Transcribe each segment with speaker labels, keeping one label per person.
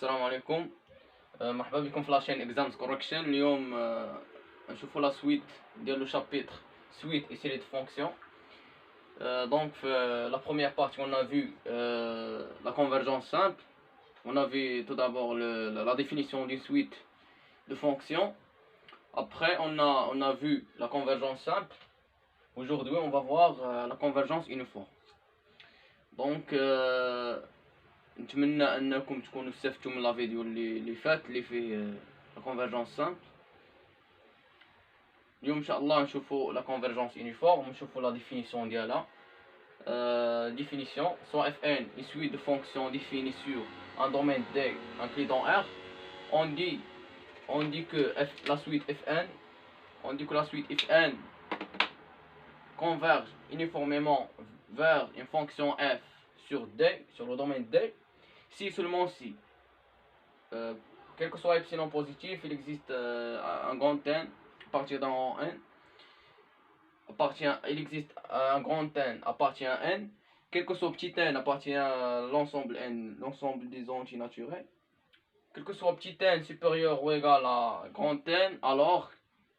Speaker 1: السلام عليكم. مرحبا بكم في لاشين اكزامز كوركشن. اليوم نشوفوا لا سويت ديال لو شابيتر سويت et série de fonctions. Donc la première partie on a vu la convergence simple. On a vu tout d'abord la définition d'une suite de fonctions. Après on a vu la convergence simple. Aujourd'hui on va voir la convergence uniforme. Donc نتمنى انكم تكونوا استفدتوا من لا فيديو اللي فات اللي فيه لا كونفرجونس سامبل. اليوم ان شاء الله نشوفوا لا كونفرجونس يونيفورم ونشوفوا لا ديفينيسيون ديالها. définition soit fn une suite de fonctions définies sur un domaine D inclus dans R. On dit que la suite fn converge uniformément vers une fonction f sur D, sur le domaine D, si seulement si, quel que soit epsilon positif, il existe un grand n à partir d'un grand n, il existe un grand n appartient à n, quel que soit petit n appartient à l'ensemble n, l'ensemble des entiers naturels, quel que soit petit n supérieur ou égal à grand n, alors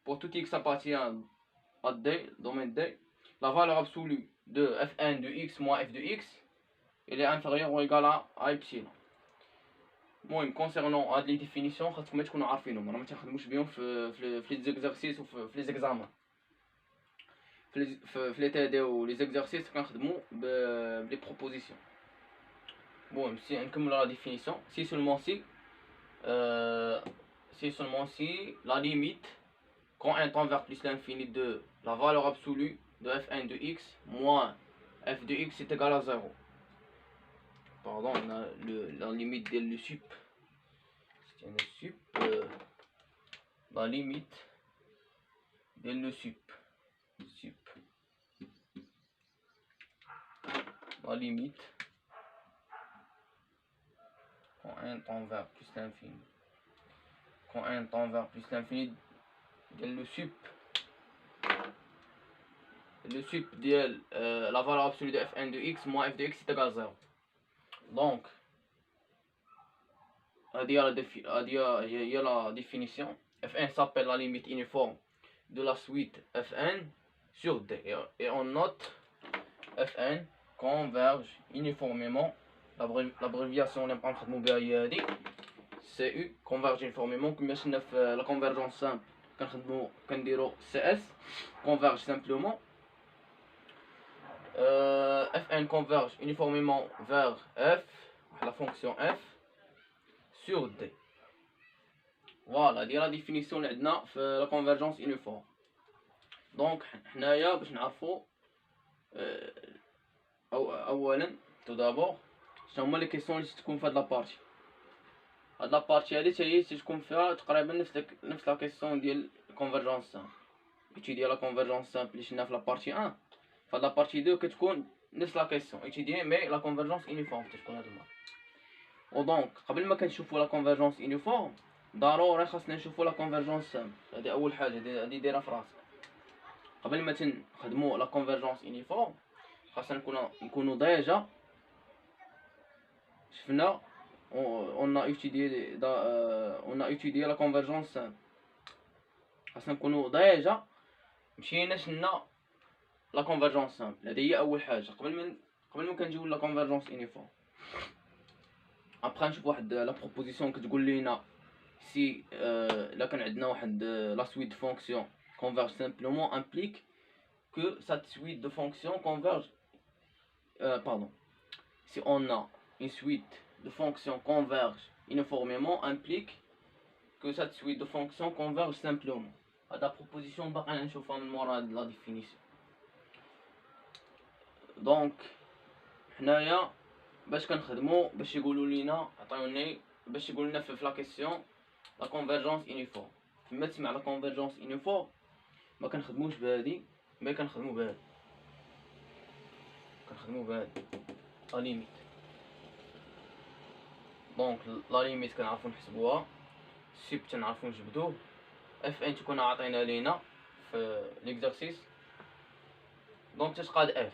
Speaker 1: pour tout x appartient à D, domaine D, la valeur absolue de fn de x moins f de x il est inférieur ou égal à epsilon. المهم كونسيرنون هاد لي ديفينيسيون خاصكم تكونوا عارفينهم، راه ما تخدموش بهم في لي زيكزارسيس وفي لي زيكزامان. في لي تي دي و لي زيكزارسيس كنخدموا بلي بروبوزيسيون. المهم سي نكملوا لا ديفينيسيون. سي seulement si la limite quand n tend vers plus l'infini de la valeur absolue de fn de x moins f de x est égal à 0. Pardon, on a la limite de le sup. C'est le sup. La limite de le sup. La limite quand n tend vers plus l'infini. Quand n tend vers plus l'infini de le sup. Le sup de la valeur absolue de fn de x moins f de x est égal à 0. Donc, il y a la définition. Fn s'appelle la limite uniforme de la suite Fn sur D. Et on note Fn converge uniformément. L'abréviation CU converge uniformément. Comme la convergence simple, CS converge simplement. Fn converge uniformément vers f, la fonction f sur D. Voilà, دي la définition اللي عندنا في la convergence uniforme. Donc حنايا باش نعرفوا اولا tout d'abord شنو هما لي كيسيون اللي تكون في هاد لابارتي. هاد لابارتي هادي حتى هي تكون فيها تقريبا نفس لا كيسيون ديال convergence simple. étudier la convergence simple اللي شفنا في لابارتي 1. فهاد لابارتي 2 كتكون نفس لا كيسيون étudier mais la convergence uniforme تكون هاد المره. ودونك قبل ما كنشوفوا لا كونفرجونس يونيفورم ضروري خاصنا نشوفوا لا كونفرجونس سامبل. هذه اول حاجه هذه دايره في راسك. قبل ما تنخدموا لا كونفرجونس يونيفورم خاصنا نكونوا ديجا شفنا on a étudié la convergence simple. خاصنا نكونوا ديجا مشينا شفنا لا كونفرجونس سامبل. هذه هي اول حاجه قبل ما كنجيو لا كونفرجونس يونيفورم. ابخي نشوف واحد لا بروبوزيسيون كتقول لينا سي لا كان عندنا واحد لا سويت دو فونكسيون converge simplement implique que cette suite de fonctions converge si on a une suite de fonctions converge uniformément implique que cette suite de fonctions converge simplement. هذا بروبوزيسيون باقي نشوفها من مورا هاد لا ديفينيسيون. دونك حنايا باش كنخدمو باش يقولوا لينا عطيوني باش يقول لنا في لا كيسيون لا كونفرجونس يونيفورم. فما تسمع لا كونفرجونس يونيفورم ما كنخدموش بهادي مي كنخدمو بهادي لا ليميت. دونك لا ليميت كنعرفو نحسبوها، سيب تنعرفو نجبدوه، اف ان تكون عاطينا لينا في ليكزارسيس. دونك تتقاد اف.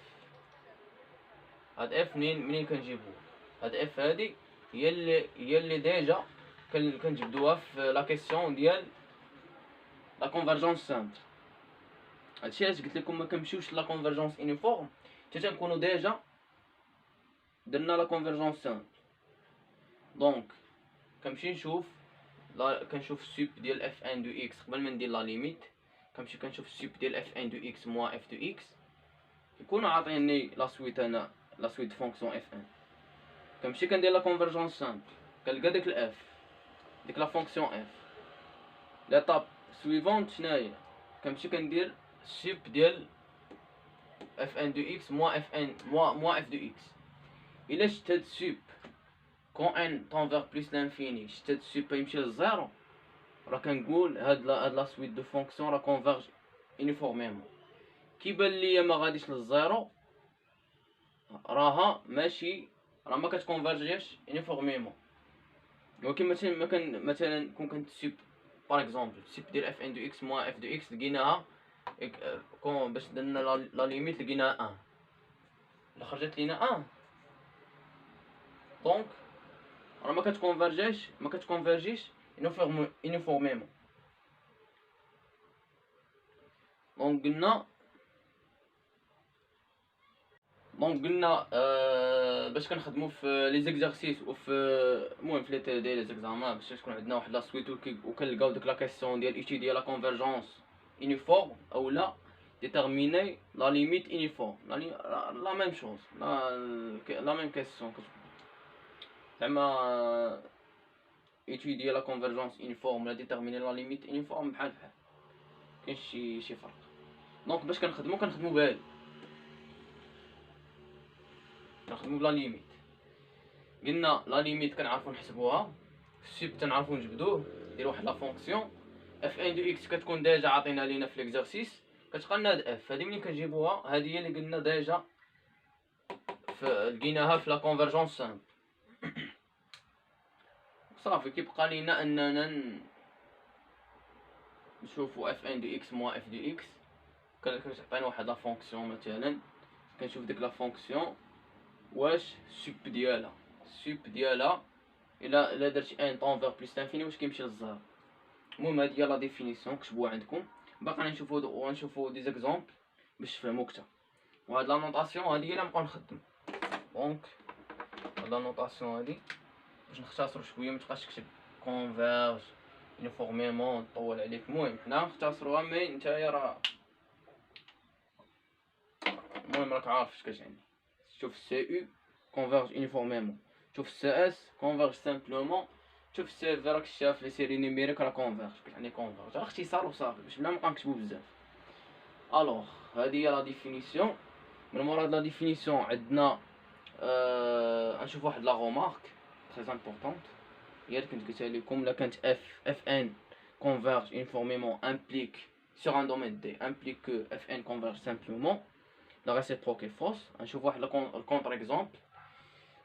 Speaker 1: هاد اف منين كنجيبوه؟ هاد اف هادي هي اللي ديجا كنجبدوها في لا كيسيون ديال لا كونفرجونس سامبل. هادشي علاش قلت لكم ما كنمشيوش لا كونفرجونس يونيفورم حتى تنكونوا ديجا درنا لا كونفرجونس سامبل. دونك كنمشي نشوف كنشوف السوب ديال اف ان دو اكس قبل ما ندير لا ليميت. كنمشي كنشوف السوب ديال اف ان دو اكس موا اف دو اكس، يكونوا عاطيني لا سويت انا لا سويت فونكسيون اف ان. كنمشي كندير لا كونفرجونس سامبل، كنلقى ديك الاف ديك لا فونكسيون اف. ليطاب سويفونت شناهي؟ كنمشي كندير السوب ديال اف ان دو اكس موا اف ان موا اف دو اكس. الا شت هاد السوب كون ان تنفيغ بليس لانفيني، شت هاد السوب يمشي للزيرو، راه كنقول هاد لا سويت دو فونكسيون راه كونفيرج يونيفورميمون. كيبان ليا ما غاديش للزيرو، راها ماشي، راه ما كتكونفيرجيش يونيفورميمون. ولكن مثلا كون كانت السوب باغ اكزومبل السوب ديال اف ان دو اكس موا اف دو اكس لقيناها كون باش درنا لا ليميت لقيناها 1، الا خرجت لينا 1 دونك راه ما كتكونفيرجيش يونيفورميمون. دونك قلنا باش كنخدمو في لي زيكزارسيس وفي المهم في لي تي دي لي زيكزامان باش تكون عندنا واحد لا سويت وكنلقاو ديك لا كيسيون ديال ايتيديا لا كونفيرجونس يونيفورم او لا ديتيرميني لا ليميت يونيفورم. لا ميم شوز، لا ميم كيسيون زعما ايتيديا لا كونفيرجونس يونيفورم ولا ديتيرميني لا ليميت يونيفورم بحال كاين شي فرق. دونك باش كنخدمو بهادي، كنخدمو بلا ليميت. قلنا لا ليميت كنعرفو نحسبوها، السوب تنعرفو نجبدوه، ندير واحد لا فونكسيون اف ان دو اكس كتكون ديجا عاطينا لينا في ليكزارسيس، كتبقى لنا هاد اف. هادي منين كنجيبوها؟ هادي هي اللي قلنا ديجا لقيناها في لا كونفرجونس سامبل. صافي كيبقى لينا اننا نشوفو اف ان دو اكس موا اف دو اكس. كتعطينا واحد لا فونكسيون مثلا، كنشوف ديك لا فونكسيون واش السوب ديالها الا درت ان طونفيغ بليس لانفيني واش كيمشي للزيرو. المهم هادي هي لا ديفينيسيون كتبوها عندكم. باقي نشوفو دي زيكزامبل باش تفهمو كتا. وهاد لا نوطاسيون هادي هي اللي نبقاو نخدم. دونك هاد لا نوطاسيون هادي باش نختصرو شويه متبقاش تكتب كونفيرج يونيفورميمون طول عليك. المهم حنا نختصروها، مي نتايا راه المهم راك عارف اش كتعني. شوف السي او كونفيرج يونيفورميمون، شوف السي اس كونفيرج سامبلومون، شوف السي في راك شاف لي سيري نيميريك راه كونفيرج. كتعني كونفيرج اختصار وصافي باش بلا نبقاو نكتبو بزاف. الوغ هادي هي لا ديفينيسيون. من مورا هاد لا ديفينيسيون عندنا غنشوف واحد لا غومارك تري امبورطونط هي اللي كنت قلتها لكم. لا كانت اف ان converge uniformément implique sur un domaine D implique que Fn converge simplement، la réciproque est fausse. نشوف واحد الكونتر اكزومبل.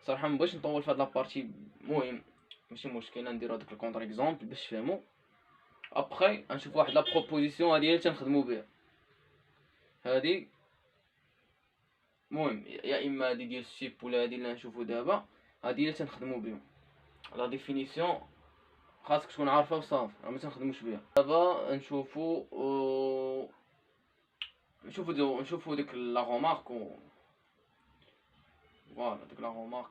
Speaker 1: صراحه مبغيتش نطول في هاد لابارتي، المهم ماشي مشكل نديرو هاداك الكونتر اكزومبل باش تفهموا. ابخي نشوف واحد لا بروبوزيسيون هادي هي اللي تنخدمو بها. هادي المهم يا اما هادي ديال السيب ولا هادي اللي نشوفو دابا، هادي اللي تنخدمو بهم. لا ديفينيسيون خاصك تكون عارفه وصافي، راه ما تنخدموش بها. دابا نشوفو ديك لا غومارك فوالا ديك لا غومارك.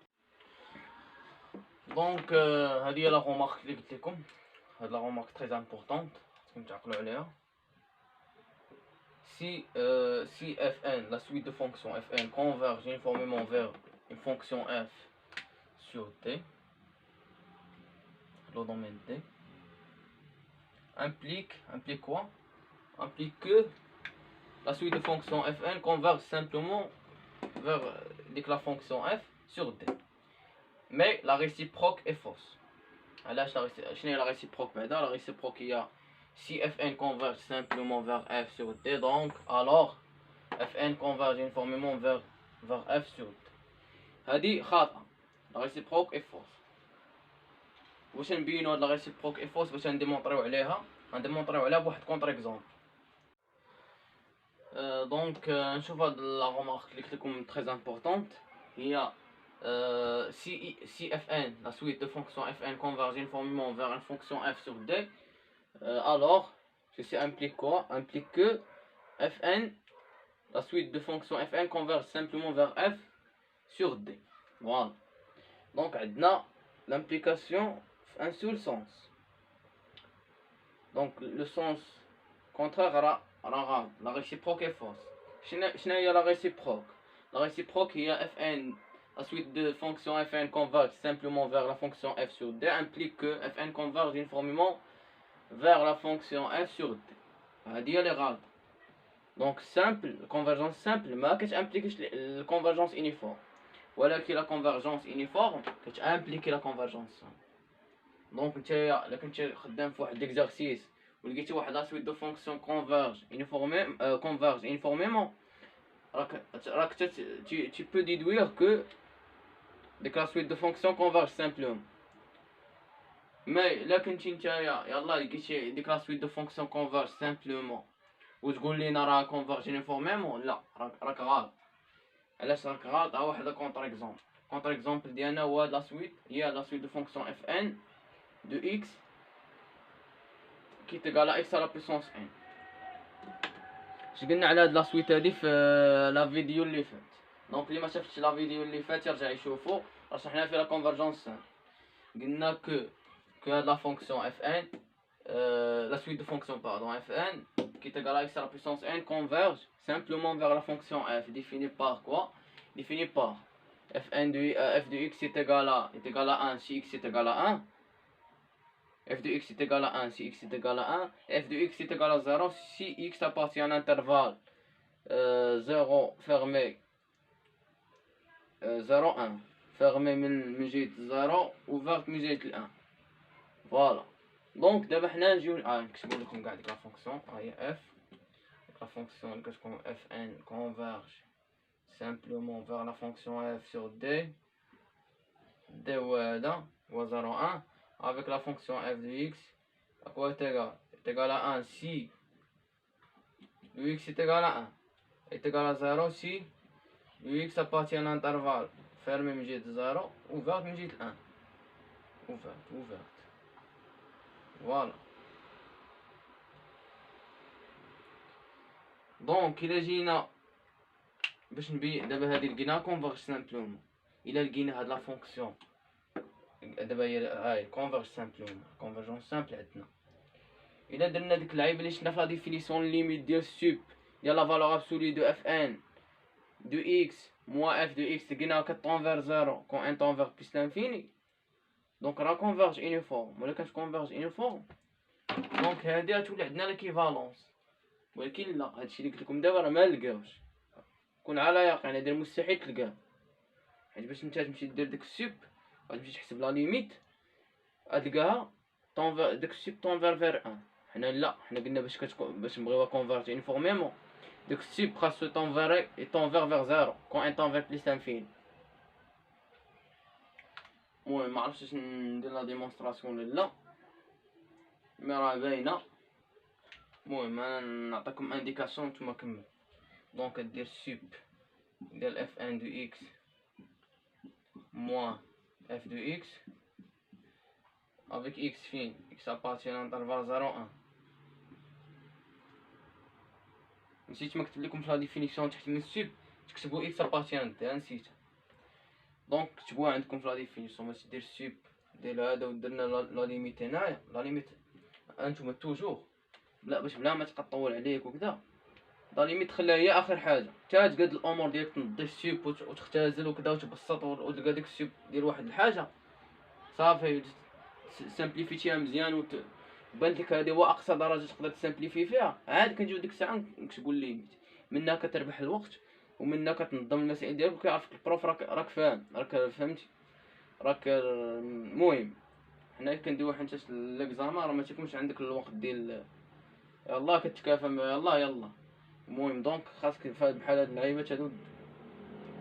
Speaker 1: دونك هادي هي لا غومارك اللي قلت لكم. هاد لا غومارك تري امبورطونط خاصكم تعقلوا عليها. Si Fn, la suite de fonctions Fn converge uniformément vers une fonction f sur D, le domaine D, implique quoi? Implique que la suite de fonctions Fn converge simplement vers la fonction f sur D. Mais la réciproque est fausse. Alors, la réciproque, la réciproque, il y a si Fn converge simplement vers f sur D, donc alors Fn converge uniformément vers f sur D. هذه خاطئة. La réciproque est fausse. واش نبينو هاد لا réciproque est fausse باش نديمونطريو عليها؟ غنديمونطريو عليها بواحد كونتر اكزومبل. دونك نشوف هاد لا غومارك اللي قلت لكم تري امبورطونط. هي si Fn, la suite de fonctions Fn converge uniformément vers une fonction f sur D, alors ceci implique quoi? Implique que Fn, la suite de fonctions Fn converge simplement vers f sur D. Voilà. Donc عندنا l'implication un seul sens. Donc le sens contraire راه la réciproque est fausse. شنو هي la réciproque? La réciproque هي Fn, la suite de fonction Fn converge simplement vers la fonction f sur D implique que Fn converge uniformément vers la fonction f sur D. هذه هي اللي غلط. Donc simple, convergence simple ما كتامبليكيش الكونفرجنس uniforme. ولكن لا كونفرجنس يونيفورم كتامبليكي لا كونفرجنس. دونك نتايا الا كنتي خدام في واحد ليكزارسيس ولقيتي واحد لا سويت دو فونكسيون كونفرج يونيفورميمون راك tu peux déduire que ديك لا سويت دو فونكسيون كونفرج سامبلومون. مي الا كنتي نتايا يلاه لقيتي ديك لا سويت دو فونكسيون كونفرج سامبلومون وتقول لينا راه كونفرج يونيفورميمون، لا راك غلط. علاش راك غلط؟ ها واحد كونتر اكزومبل. كونتر اكزومبل ديالنا هو لا سويت، هي لا سويت دو فونكسيون اف ان دو اكس كي تيغال اكس على بويسونس ان. اش قلنا على هاد لا سويت هادي في لا فيديو اللي فات؟ دونك اللي ما شافتش لا فيديو اللي فات يرجع يشوفو، راه شرحنا فيه لا كونفرجونس. قلنا كو هاد لا فونكسيون اف ان la suite de fonctions pardon fn qui est égale à x à la puissance n converge simplement vers la fonction f définie par quoi? Définie par fn de f de x est égal à 1 si x est égal à 1, f de x est égal à 1 si x est égal à 1, f de x est égal à 0 si x appartient à un intervalle 0 fermé 0 1 fermé من جهة 0 ouvert من جهة 1. Voilà. دونك دابا حنا نجيو نكتبو لكم كاع ديك لا فونكسيون. ها هي اف، ديك لا فونكسيون اللي كتكون اف ان كونفيرج سامبلومون فيغ لا فونكسيون اف سور دي. دي هو هذا هو 0 1 افيك لا فونكسيون اف دو اكس اكوا تيغال ا 1 سي دو اكس تيغال ا 1 اي تيغال ا 0 سي دو اكس ابارتيان ان انترفال فيرمي من جهة 0 اوفيرت من جهة 1. اوفيرت فوالا. دونك الا جينا باش نبين دابا هادي لقيناها كونفرج سامبلومون، الا لقينا هاد لا فونكسيون دابا هاي كونفرج سامبلومون كونفرجونس سامبل عندنا. الا درنا ديك اللعيبه اللي شفنا في لا ديفينيسيون ليميت ديال سوب ديال لا فالور ابسولي دو اف ان دو اكس موان اف دو اكس لقيناها كتونفير زيرو كون ان تونفير بلس لانفيني. دونك راه كونفرج يونيفورم ولا كتكونفرج يونيفورم. دونك هادي غتولي عندنا ليكيفالونس. ولكن لا، هادشي اللي قلت لكم دابا راه ما نلقاوش، كون على يقين هذا مستحيل تلقاه. حيت باش نتا تمشي دير ديك السوب غتمشي تحسب لا ليميت غتلقاها طونفير ديك السوب طونفير فير 1. حنا لا، حنا قلنا باش نبغيوها كونفيرج يونيفورميمون ديك السوب خاصو طونفير فير زيرو كون ان طونفير بليس انفيني. المهم معرفتش واش ندير لا ديمونستراسيون ولا لا، مي راه باينه. المهم انا نعطيكم انديكاسيون نتوما كمل. دونك دير سوب ديال اف ان دو اكس موان اف دو اكس avec x فين x appartient à l'intervalle 0 1. نسيت ما كتب لكم في لا ديفينيسيون تحت من السوب تكتبوا x appartient دي نسيت. دونك كتبوها عندكم في لا ديفينيسيون باش دير سوب ديال هذا ودرنا لا ليميت هنايا. لا ليميت انتوما توجور باش بلا ما تبقى طول عليك وكذا، لا ليميت خليها هي اخر حاجه حتى تقاد الامور ديالك تنضي السوب وتختزل وكذا وتبسط وتلقى ديك السوب دير واحد الحاجه صافي سامبليفيتيها مزيان وبانت لك هذه هو اقصى درجه تقدر تسامبليفي فيها. عاد كنجيو ديك الساعه نكتبوا ليميت، منها كتربح الوقت ومنها كتنظم المسائل ديالك وكيعرفك البروف راك فاهم راك فهمتي راك. المهم حنا كنديرو حتى ليكزامان راه ما تيكونش عندك الوقت ديال يلاه كتكافى يلا. المهم دونك خاصك بحال هاد اللعيبات هادو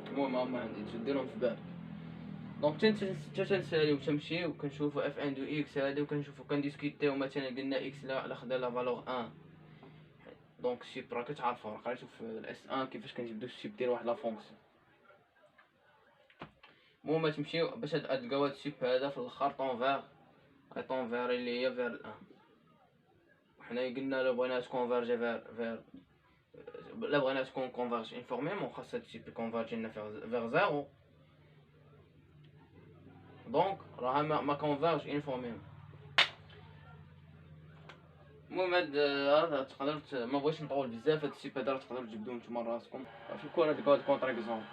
Speaker 1: المهم هما عندي ديرهم في بالك. دونك تنساليو تمشيو كنشوفو اف ان دو اكس هادي وكنشوفو كنديسكوتيو مثلا قلنا اكس لا خدا لا فالور 1. دونك السوب راه كتعرفو قريتو في الاس 1 كيفاش كنجبدو السوب ديال واحد لا فونكسيون. المهم تمشيو باش تلقاو هاد الشيب هذا في الاخر طون فير اللي هي فير الان. وحنا قلنا لا بغينا تكونفيرجي فير لا بغينا تكون كونفيرج انفورميمون خاص هاد الشيب يكونفيرجي لنا فير زيرو. دونك راه ما كونفيرج انفورميمون. المهم هاد تقدروا ما بغيتش نطول بزاف. هاد الشيب هذا تقدروا تجبدوه نتوما راسكم في الكره. تلقاو هاد كونتر اكزومبل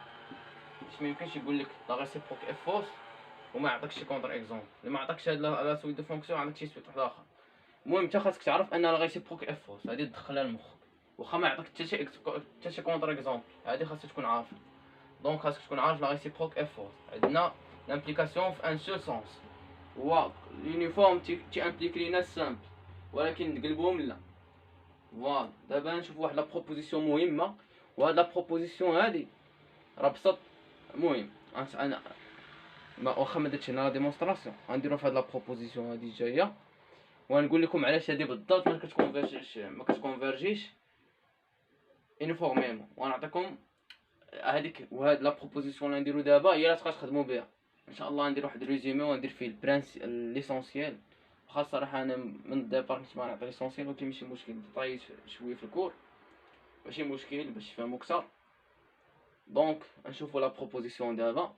Speaker 1: باش ميمكنش يقول لك لا ريسيبروك اف فوس وما يعطيكش شي كونتر اكزومبل. اللي ما عطاكش هاد لا سويت دو فونكسيون عندك شي سويت واحد اخر. المهم انت خاصك تعرف ان لا ريسيبروك اف فوس هادي تدخلها لمخك واخا ما يعطيك حتى شي كونتر اكزومبل. هادي خاصك تكون عارف. دونك خاصك تكون عارف لا ريسيبروك اف فوس. عندنا لامبليكاسيون في ان سول سونس هو اليونيفورم تي امبليك لينا سامبل ولكن نقلبوهم لا. فوالا دابا نشوف واحد لا بروبوزيسيون مهمه. وهاد لا بروبوزيسيون هادي راه بسط. المهم انا واخا ما درتش هنا لا ديمونستراسيون غنديرو في هاد لا بروبوزيسيون هادي جايه ونقول لكم علاش هادي بالضبط ما كتكونفيرجيش انفورميمون. ونعطيكم هذيك وهاد لا بروبوزيسيون اللي نديرو دابا هي اللي تبقاو تخدموا بها ان شاء الله. ندير واحد ريزومي وندير فيه البرانس ليسونسيال. واخا الصراحه انا من الديبار كنت ما نعطي ليسونسيال ولكن ماشي مشكل طايت شويه في الكور ماشي مشكل باش تفهموا اكثر. دونك نشوفوا لا بروبوزيسيون دابا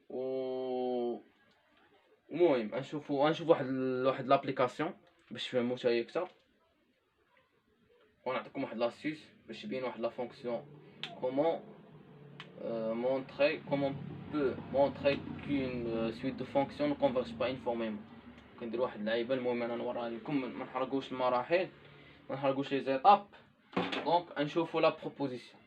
Speaker 1: و المهم غنشوف واحد لابليكاسيون باش تفهموا حتى هي اكثر. ونعطيكم واحد لاسيس باش يبين واحد لا فونكسيون comment peut montrer qu'une suite de fonctions ne converge pas informément. كندير واحد اللعيبه. المهم انا نوريها لكم ما نحرقوش المراحل ما نحرقوش لي زيتاب. دونك نشوفوا لا بروبوزيسيون.